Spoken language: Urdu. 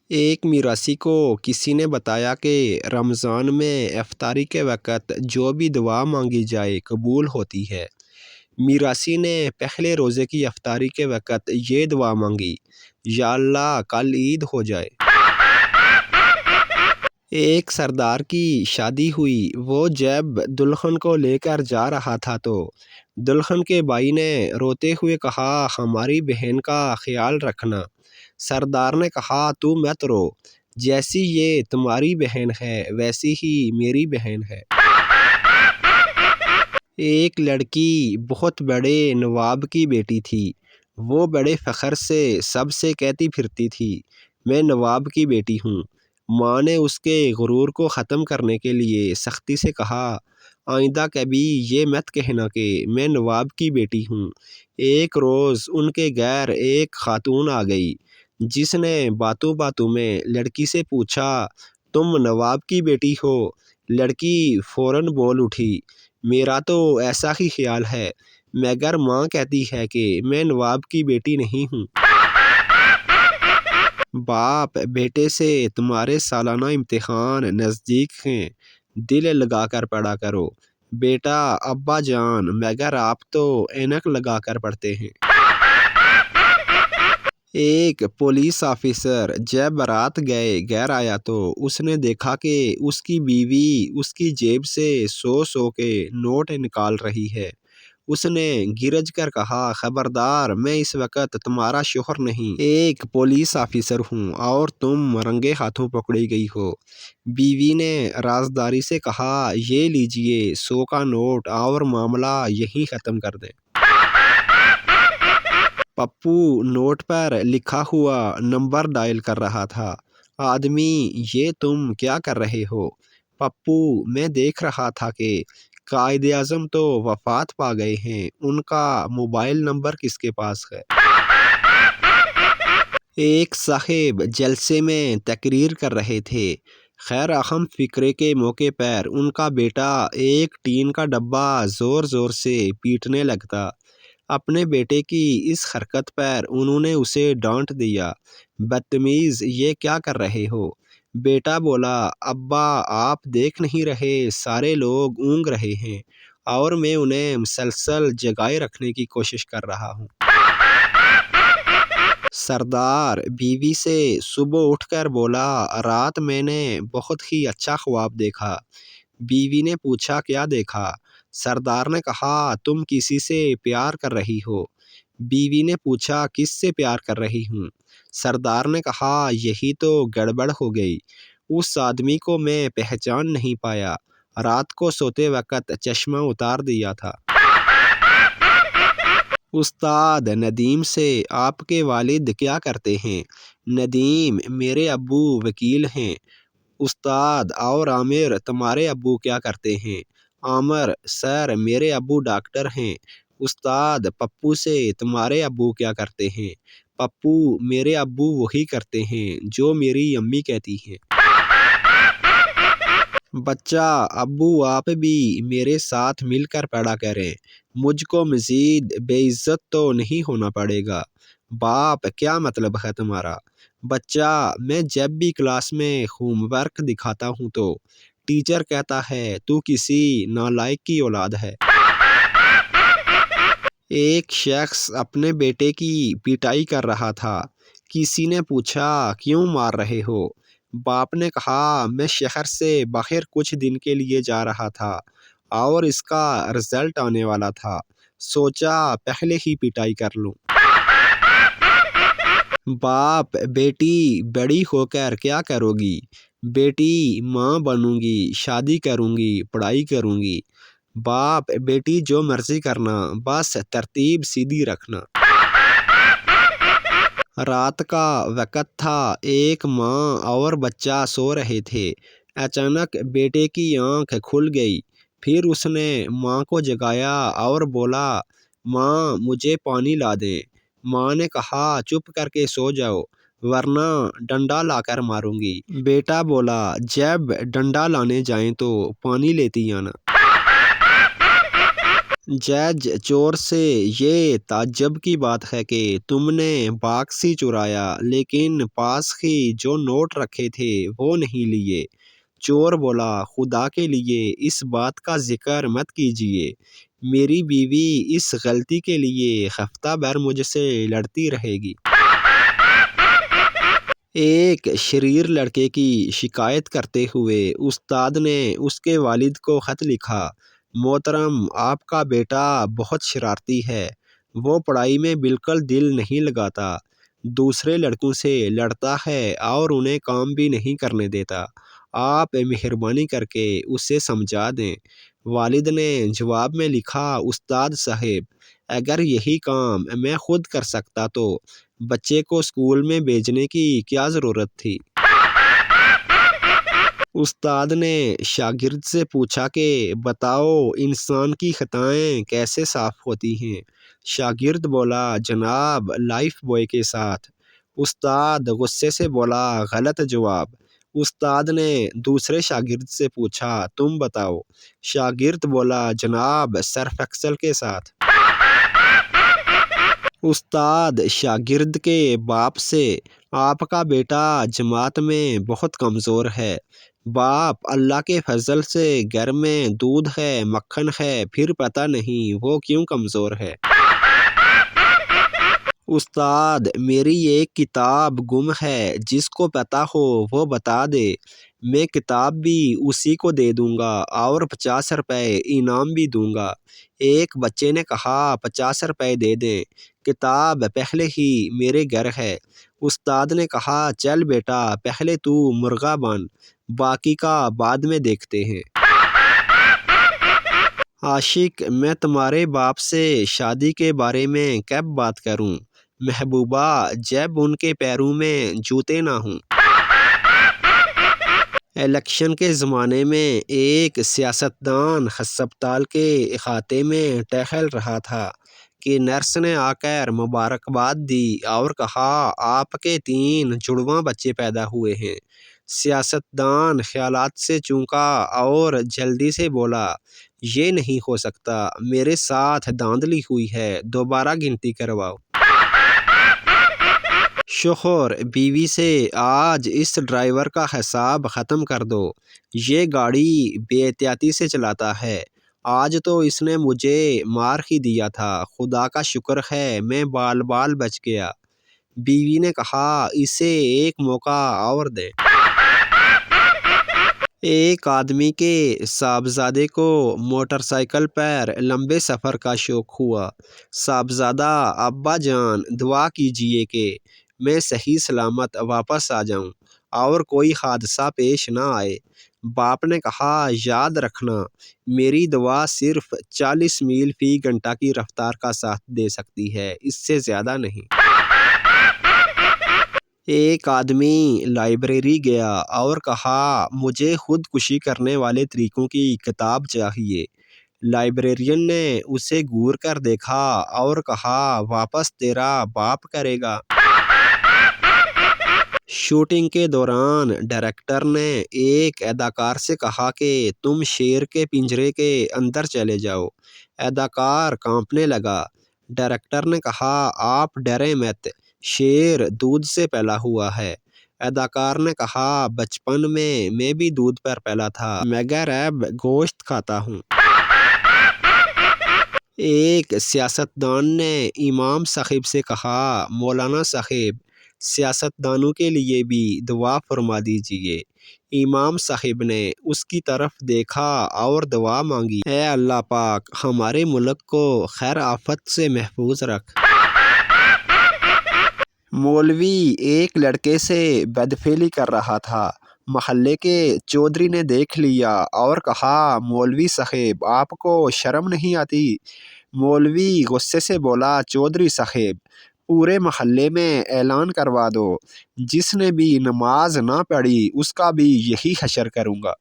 ایک میراثی کو کسی نے بتایا کہ رمضان میں افطاری کے وقت جو بھی دعا مانگی جائے قبول ہوتی ہے۔ میراثی نے پہلے روزے کی افطاری کے وقت یہ دعا مانگی، یا اللہ کل عید ہو جائے۔ ایک سردار کی شادی ہوئی، وہ جب دلہن کو لے کر جا رہا تھا تو دلہن کے بھائی نے روتے ہوئے کہا، ہماری بہن کا خیال رکھنا۔ سردار نے کہا، تو مت رو، جیسی یہ تمہاری بہن ہے ویسی ہی میری بہن ہے۔ ایک لڑکی بہت بڑے نواب کی بیٹی تھی۔ وہ بڑے فخر سے سب سے کہتی پھرتی تھی، میں نواب کی بیٹی ہوں۔ ماں نے اس کے غرور کو ختم کرنے کے لیے سختی سے کہا، آئندہ کبھی یہ مت کہنا کہ میں نواب کی بیٹی ہوں۔ ایک روز ان کے گھر ایک خاتون آ گئی، جس نے باتوں باتوں میں لڑکی سے پوچھا، تم نواب کی بیٹی ہو؟ لڑکی فوراً بول اٹھی، میرا تو ایسا ہی خیال ہے، مگر ماں کہتی ہے کہ میں نواب کی بیٹی نہیں ہوں۔ باپ بیٹے سے، تمہارے سالانہ امتحان نزدیک ہیں، دل لگا کر پڑھا کرو۔ بیٹا، ابا جان، مگر آپ تو اینک لگا کر پڑھتے ہیں۔ ایک پولیس آفیسر جب بارات گئے گھر آیا تو اس نے دیکھا کہ اس کی بیوی اس کی جیب سے 100 کے نوٹ نکال رہی ہے۔ اس نے گرج کر کہا، خبردار، میں اس وقت تمہارا شوہر نہیں، ایک پولیس آفیسر ہوں اور تم رنگے ہاتھوں پکڑی گئی ہو۔ بیوی نے رازداری سے کہا، یہ لیجئے 100 کا نوٹ اور معاملہ یہیں ختم کر دیں۔ پپو نوٹ پر لکھا ہوا نمبر ڈائل کر رہا تھا۔ آدمی، یہ تم کیا کر رہے ہو؟ پپو، میں دیکھ رہا تھا کہ قائد اعظم تو وفات پا گئے ہیں، ان کا موبائل نمبر کس کے پاس ہے؟ ایک صاحب جلسے میں تقریر کر رہے تھے۔ خیر اہم فقرے کے موقع پر ان کا بیٹا ایک ٹین کا ڈبہ زور زور سے پیٹنے لگتا۔ اپنے بیٹے کی اس حرکت پر انہوں نے اسے ڈانٹ دیا، بدتمیز، یہ کیا کر رہے ہو؟ بیٹا بولا، ابا آپ دیکھ نہیں رہے، سارے لوگ اونگ رہے ہیں اور میں انہیں مسلسل جگائے رکھنے کی کوشش کر رہا ہوں۔ سردار بیوی سے صبح اٹھ کر بولا، رات میں نے بہت ہی اچھا خواب دیکھا۔ بیوی نے پوچھا، کیا دیکھا؟ سردار نے کہا، تم کسی سے پیار کر رہی ہو۔ بیوی نے پوچھا، کس سے پیار کر رہی ہوں؟ سردار نے کہا، یہی تو گڑبڑ ہو گئی، اس آدمی کو میں پہچان نہیں پایا، رات کو سوتے وقت چشمہ اتار دیا تھا۔ استاد ندیم سے، آپ کے والد کیا کرتے ہیں؟ ندیم، میرے ابو وکیل ہیں۔ استاد، اور عامر، تمہارے ابو کیا کرتے ہیں؟ عامر، سر، میرے ابو ڈاکٹر ہیں۔ استاد پپو سے، تمہارے ابو کیا کرتے ہیں؟ پپو، میرے ابو وہی کرتے ہیں جو میری امی کہتی ہیں۔ بچہ، ابو آپ بھی میرے ساتھ مل کر پڑھا کریں، مجھ کو مزید بے عزت تو نہیں ہونا پڑے گا۔ باپ، کیا مطلب ہے تمہارا؟ بچہ، میں جب بھی کلاس میں ہوم ورک دکھاتا ہوں تو ٹیچر کہتا ہے، تو کسی نالائق کی اولاد ہے۔ ایک شخص اپنے بیٹے کی پٹائی کر رہا تھا۔ کسی نے پوچھا، کیوں مار رہے ہو؟ باپ نے کہا، میں شہر سے باہر کچھ دن کے لیے جا رہا تھا اور اس کا رزلٹ آنے والا تھا، سوچا پہلے ہی پٹائی کر لوں۔ باپ، بیٹی بڑی ہو کر کیا کرو گی؟ بیٹی، ماں بنوں گی، شادی کروں گی، پڑھائی کروں گی۔ باپ، بیٹی جو مرضی کرنا، بس ترتیب سیدھی رکھنا۔ رات کا وقت تھا، ایک ماں اور بچہ سو رہے تھے۔ اچانک بیٹے کی آنکھ کھل گئی، پھر اس نے ماں کو جگایا اور بولا، ماں مجھے پانی لا دیں۔ ماں نے کہا، چپ کر کے سو جاؤ ورنہ ڈنڈا لا کر ماروں گی۔ بیٹا بولا، جب ڈنڈا لانے جائیں تو پانی لیتی آنا۔ جج چور سے: یہ تعجب کی بات ہے کہ تم نے باکس ہی چرایا، لیکن پاس ہی جو نوٹ رکھے تھے وہ نہیں لیے۔ چور بولا: خدا کے لیے اس بات کا ذکر مت کیجیے، میری بیوی اس غلطی کے لیے ہفتہ بھر مجھ سے لڑتی رہے گی۔ ایک شریر لڑکے کی شکایت کرتے ہوئے استاد نے اس کے والد کو خط لکھا: محترم، آپ کا بیٹا بہت شرارتی ہے، وہ پڑھائی میں بالکل دل نہیں لگاتا، دوسرے لڑکوں سے لڑتا ہے اور انہیں کام بھی نہیں کرنے دیتا، آپ مہربانی کر کے اسے سمجھا دیں۔ والد نے جواب میں لکھا: استاد صاحب، اگر یہی کام میں خود کر سکتا تو بچے کو اسکول میں بھیجنے کی کیا ضرورت تھی؟ استاد نے شاگرد سے پوچھا کہ بتاؤ، انسان کی خطائیں کیسے صاف ہوتی ہیں؟ شاگرد بولا: جناب، لائف بوائے کے ساتھ۔ استاد غصے سے بولا: غلط جواب۔ استاد نے دوسرے شاگرد سے پوچھا: تم بتاؤ۔ شاگرد بولا: جناب، سرف ایکسل کے ساتھ۔ استاد شاگرد کے باپ سے: آپ کا بیٹا جماعت میں بہت کمزور ہے۔ باپ: اللہ کے فضل سے گھر میں دودھ ہے، مکھن ہے، پھر پتہ نہیں وہ کیوں کمزور ہے۔ استاد: میری ایک کتاب گم ہے، جس کو پتہ ہو وہ بتا دے، میں کتاب بھی اسی کو دے دوں گا اور 50 روپے انعام بھی دوں گا۔ ایک بچے نے کہا: 50 روپے دے دیں، کتاب پہلے ہی میرے گھر ہے۔ استاد نے کہا: چل بیٹا، پہلے تو مرغا بن، باقی کا بعد میں دیکھتے ہیں۔ عاشق: میں تمہارے باپ سے شادی کے بارے میں کب بات کروں؟ محبوبہ: جب ان کے پیروں میں جوتے نہ ہوں۔ الیکشن کے زمانے میں ایک سیاستدان ہسپتال کے احاطے میں ٹہل رہا تھا کہ نرس نے آ کر مبارکباد دی اور کہا: آپ کے 3 جڑواں بچے پیدا ہوئے ہیں۔ سیاستدان خیالات سے چونکا اور جلدی سے بولا: یہ نہیں ہو سکتا، میرے ساتھ دھاندلی ہوئی ہے، دوبارہ گنتی کرواؤ۔ شوہر بیوی سے: آج اس ڈرائیور کا حساب ختم کر دو، یہ گاڑی بے احتیاطی سے چلاتا ہے، آج تو اس نے مجھے مار ہی دیا تھا، خدا کا شکر ہے میں بال بال بچ گیا۔ بیوی نے کہا: اسے ایک موقع اور دیں۔ ایک آدمی کے صاحبزادے کو موٹر سائیکل پر لمبے سفر کا شوق ہوا۔ صاحبزادہ: ابا جان، دعا کیجیے کہ میں صحیح سلامت واپس آ جاؤں اور کوئی حادثہ پیش نہ آئے۔ باپ نے کہا: یاد رکھنا، میری دعا صرف 40 میل فی گھنٹہ کی رفتار کا ساتھ دے سکتی ہے، اس سے زیادہ نہیں۔ ایک آدمی لائبریری گیا اور کہا: مجھے خودکشی کرنے والے طریقوں کی کتاب چاہیے۔ لائبریرین نے اسے گور کر دیکھا اور کہا: واپس تیرا باپ کرے گا۔ شوٹنگ کے دوران ڈائریکٹر نے ایک اداکار سے کہا کہ تم شیر کے پنجرے کے اندر چلے جاؤ۔ اداکار کانپنے لگا۔ ڈائریکٹر نے کہا: آپ ڈریں مت، شیر دودھ سے پلا ہوا ہے۔ اداکار نے کہا: بچپن میں بھی دودھ پر پلا تھا، مگر اب گوشت کھاتا ہوں۔ ایک سیاستدان نے امام صاحب سے کہا: مولانا صاحب، سیاستدانوں کے لیے بھی دعا فرما دیجیے۔ امام صاحب نے اس کی طرف دیکھا اور دعا مانگی: اے اللہ پاک، ہمارے ملک کو خیر آفت سے محفوظ رکھ۔ مولوی ایک لڑکے سے بدفعلی کر رہا تھا، محلے کے چودھری نے دیکھ لیا اور کہا: مولوی صاحب، آپ کو شرم نہیں آتی؟ مولوی غصے سے بولا: چودھری صاحب، پورے محلے میں اعلان کروا دو، جس نے بھی نماز نہ پڑھی اس کا بھی یہی حشر کروں گا۔